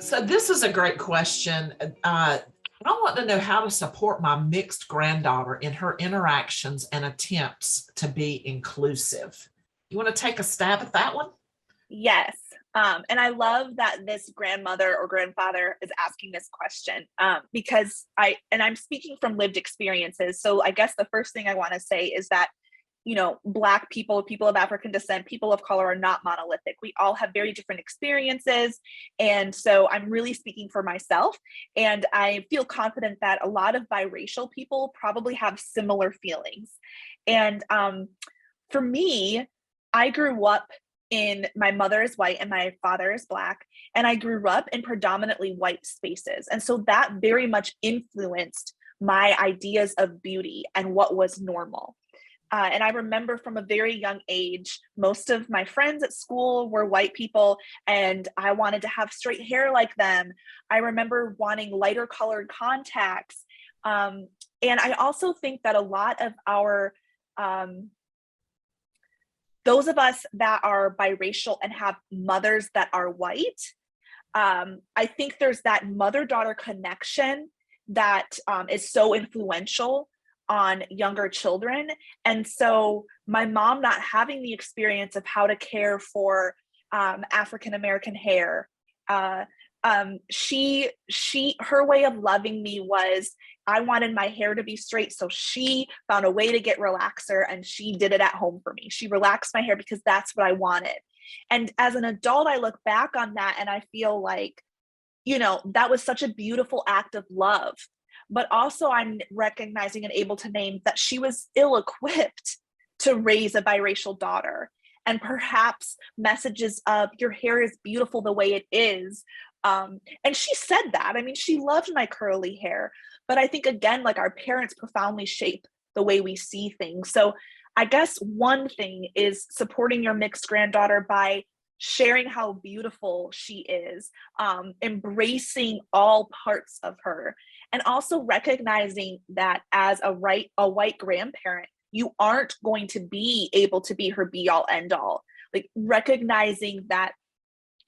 So this is a great question. I want to know how to support my mixed granddaughter in her interactions and attempts to be inclusive. You want to take a stab at that one? Yes. And I love that this grandmother or grandfather is asking this question because I'm speaking from lived experiences. So I guess the first thing I want to say is that, Black people, people of African descent, people of color are not monolithic. We all have very different experiences. And so I'm really speaking for myself. And I feel confident that a lot of biracial people probably have similar feelings. And for me, I grew up my mother is white and my father is Black, and I grew up in predominantly white spaces. And so that very much influenced my ideas of beauty and what was normal. And I remember from a very young age, most of my friends at school were white people, and I wanted to have straight hair like them. I remember wanting lighter colored contacts. And I also think that a lot of those of us that are biracial and have mothers that are white, I think there's that mother-daughter connection that is so influential on younger children. And so my mom not having the experience of how to care for African-American hair, her way of loving me was, I wanted my hair to be straight. So she found a way to get relaxer and she did it at home for me. She relaxed my hair because that's what I wanted. And as an adult, I look back on that and I feel like, that was such a beautiful act of love. But also I'm recognizing and able to name that she was ill-equipped to raise a biracial daughter. And perhaps messages of your hair is beautiful the way it is. And she said that. I mean, she loved my curly hair. But I think, again, like our parents profoundly shape the way we see things. So I guess one thing is supporting your mixed granddaughter by sharing how beautiful she is, embracing all parts of her, and also recognizing that as a white grandparent, you aren't going to be able to be her be all end all. Like recognizing that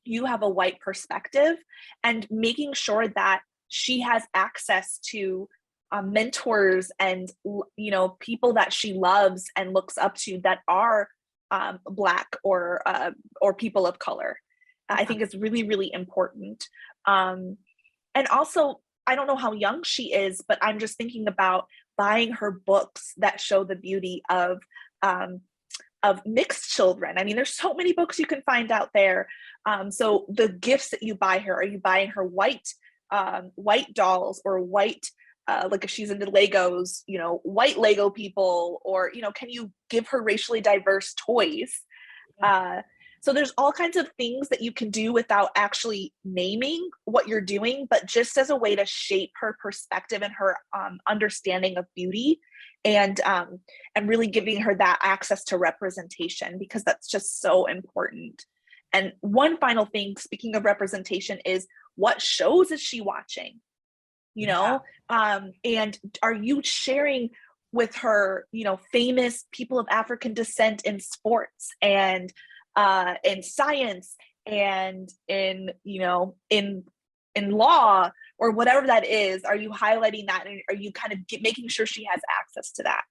you have a white perspective and making sure that she has access to mentors and people that she loves and looks up to that are Black or people of color. I think it's really, really important. And also, I don't know how young she is, but I'm just thinking about buying her books that show the beauty of mixed children. I mean, there's so many books you can find out there. So the gifts that you buy her, are you buying her white dolls or white, like if she's into Legos, white Lego people, or, can you give her racially diverse toys? So there's all kinds of things that you can do without actually naming what you're doing, but just as a way to shape her perspective and her understanding of beauty, and really giving her that access to representation, because that's just so important. And one final thing, speaking of representation, is what shows is she watching? And are you sharing with her, famous people of African descent in sports and in science and in law or whatever that is? Are you highlighting that, and are you kind of making sure she has access to that?